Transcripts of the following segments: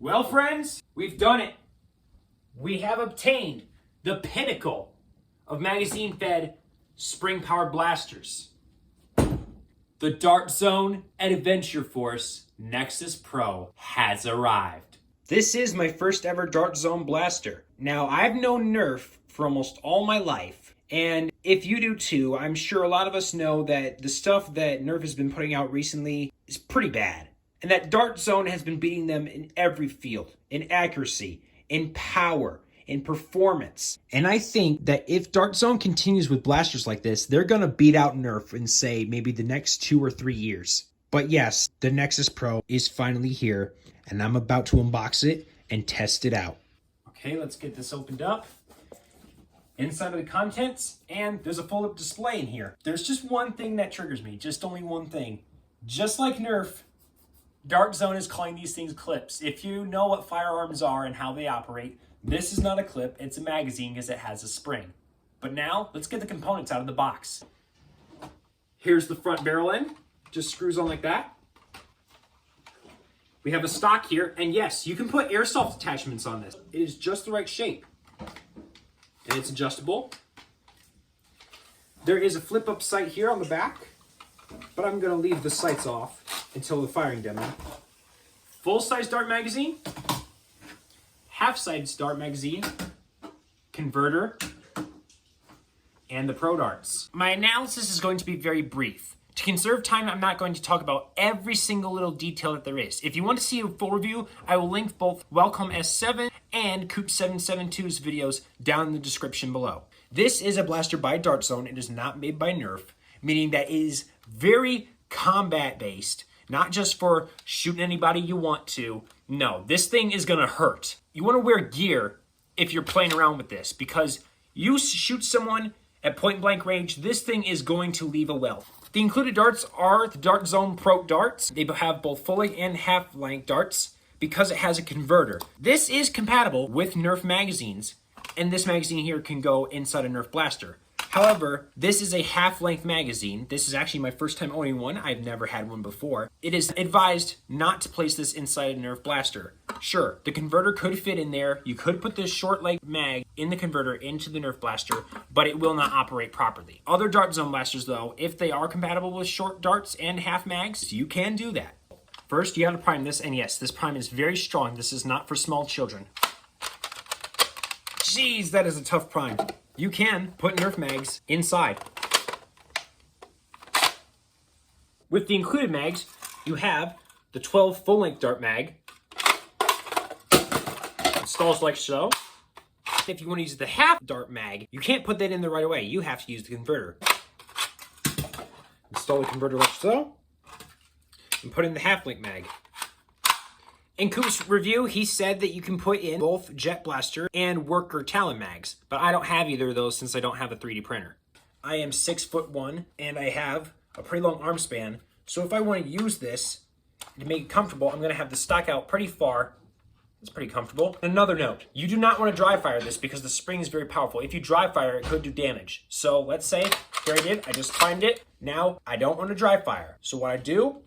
Well, friends, we've done it. We have obtained the pinnacle of magazine-fed spring-powered blasters. The Dart Zone Adventure Force Nexus Pro has arrived. This is my first ever Dart Zone blaster. Now, I've known Nerf for almost all my life, and if you do too, I'm sure a lot of us know that the stuff that Nerf has been putting out recently is pretty bad. And that Dart Zone has been beating them in every field, in accuracy, in power, in performance. And I think that if Dart Zone continues with blasters like this, they're going to beat out Nerf in, say, maybe the next 2 or 3 years. But yes, the Nexus Pro is finally here, and I'm about to unbox it and test it out. Okay, let's get this opened up. Inside of the contents, and there's a fold-up display in here. There's just one thing that triggers me, just only one thing. Just like Nerf, Dart Zone is calling these things clips. If you know what firearms are and how they operate, this is not a clip, it's a magazine because it has a spring. But now, let's get the components out of the box. Here's the front barrel end, just screws on like that. We have a stock here, and yes, you can put airsoft attachments on this. It is just the right shape. And it's adjustable. There is a flip-up sight here on the back, but I'm gonna leave the sights off until the firing demo. Full-size dart magazine, half-size dart magazine, converter, and the Pro darts. My analysis is going to be very brief. To conserve time, I'm not going to talk about every single little detail that there is. If you want to see a full review, I will link both WalcomS7 and Coop772's videos down in the description below. This is a blaster by Dart Zone. It is not made by Nerf, meaning that it is very combat-based, not just for shooting anybody you want to. No, this thing is gonna hurt. You wanna wear gear if you're playing around with this, because you shoot someone at point-blank range, this thing is going to leave a welt. The included darts are the Dart Zone Pro darts. They have both full-length and half-length darts because it has a converter. This is compatible with Nerf magazines, and this magazine here can go inside a Nerf blaster. However, this is a half-length magazine. This is actually my first time owning one. I've never had one before. It is advised not to place this inside a Nerf blaster. Sure, the converter could fit in there. You could put this short leg mag in the converter into the Nerf blaster, but it will not operate properly. Other Dart Zone blasters, though, if they are compatible with short darts and half mags, you can do that. First, you have to prime this, and yes, this prime is very strong. This is not for small children. Jeez, that is a tough prime. You can put Nerf mags inside. With the included mags, you have the 12 full-length dart mag. Installs like so. If you want to use the half dart mag, you can't put that in there right away. You have to use the converter. Install the converter like so. And put in the half-length mag. In Coop's review, he said that you can put in both Jet Blaster and Worker Talon mags, but I don't have either of those since I don't have a 3D printer. I am 6'1", and I have a pretty long arm span, so if I want to use this to make it comfortable, I'm going to have the stock out pretty far. It's pretty comfortable. Another note, you do not want to dry fire this because the spring is very powerful. If you dry fire, it could do damage. So let's say, here I did, I just primed it. Now, I don't want to dry fire. So what I do,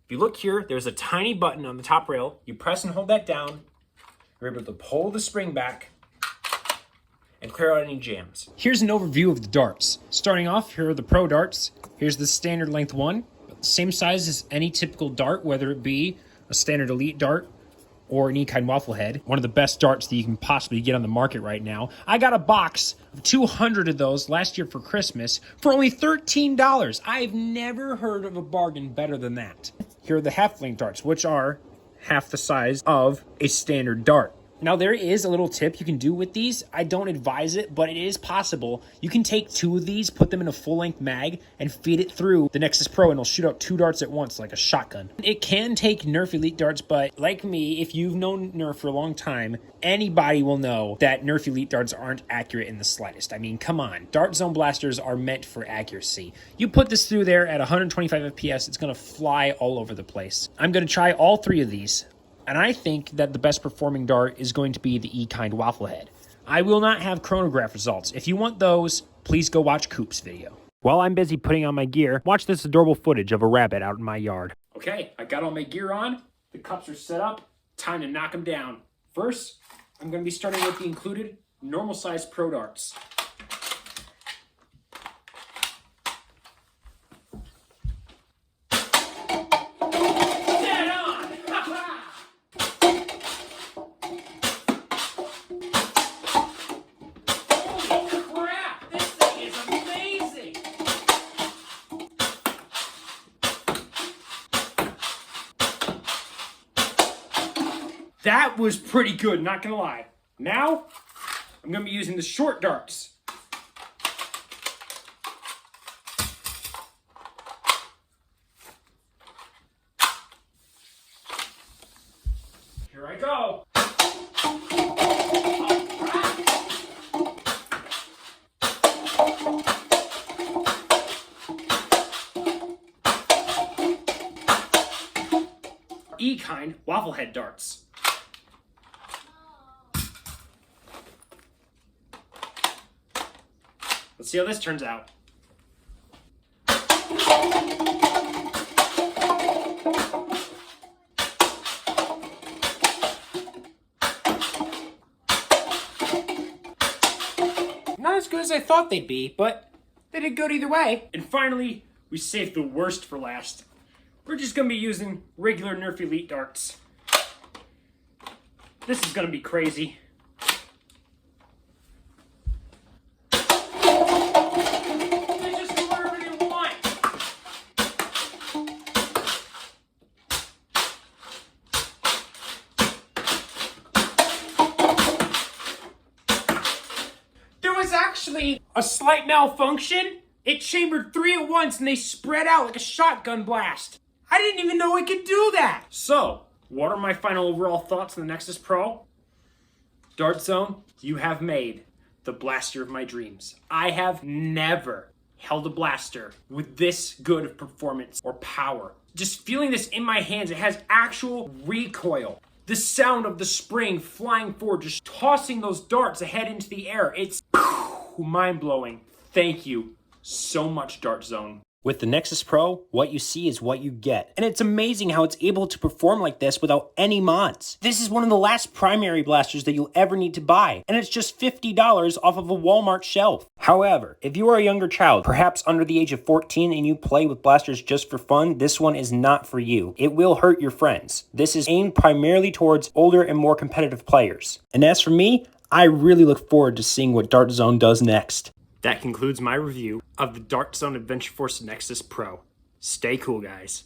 if you look here, there's a tiny button on the top rail. You press and hold that down. You're able to pull the spring back and clear out any jams. Here's an overview of the darts. Starting off, here are the Pro darts. Here's the standard length one. Same size as any typical dart, whether it be a standard elite dart or an E-kind waffle head. One of the best darts that you can possibly get on the market right now. I got a box of 200 of those last year for Christmas for only $13. I've never heard of a bargain better than that. Here are the half-length darts, which are half the size of a standard dart. Now, there is a little tip you can do with these. I don't advise it, but it is possible. You can take 2 of these, put them in a full-length mag, and feed it through the Nexus Pro, and it'll shoot out 2 darts at once, like a shotgun. It can take Nerf Elite darts, but like me, if you've known Nerf for a long time, anybody will know that Nerf Elite darts aren't accurate in the slightest. I mean, come on. Dart Zone blasters are meant for accuracy. You put this through there at 125 FPS, it's going to fly all over the place. I'm going to try all 3 of these. And I think that the best performing dart is going to be the E-kind waffle head. I will not have chronograph results. If you want those, please go watch Coop's video. While I'm busy putting on my gear, watch this adorable footage of a rabbit out in my yard. Okay, I got all my gear on. The cups are set up. Time to knock them down. First, I'm going to be starting with the included normal size Pro darts. Dead on! Holy crap! This thing is amazing! That was pretty good, not gonna lie. Now, I'm gonna be using the short darts. Here I go. E-kind waffle head darts. Let's see how this turns out. Not as good as I thought they'd be, but they did good either way. And finally, we saved the worst for last. We're just gonna be using regular Nerf Elite darts. This is gonna be crazy. Was actually a slight malfunction. It chambered 3 at once and they spread out like a shotgun blast. I didn't even know it could do that. So, what are my final overall thoughts on the Nexus Pro? Dart Zone, you have made the blaster of my dreams. I have never held a blaster with this good of performance or power. Just feeling this in my hands, it has actual recoil. The sound of the spring flying forward, just tossing those darts ahead into the air. It's mind-blowing. Thank you so much, Dart Zone. With the Nexus Pro, what you see is what you get. And it's amazing how it's able to perform like this without any mods. This is one of the last primary blasters that you'll ever need to buy, and it's just $50 off of a Walmart shelf. However, if you are a younger child, perhaps under the age of 14, and you play with blasters just for fun, this one is not for you. It will hurt your friends. This is aimed primarily towards older and more competitive players. And as for me, I really look forward to seeing what Dart Zone does next. That concludes my review of the Dart Zone Adventure Force Nexus Pro. Stay cool, guys.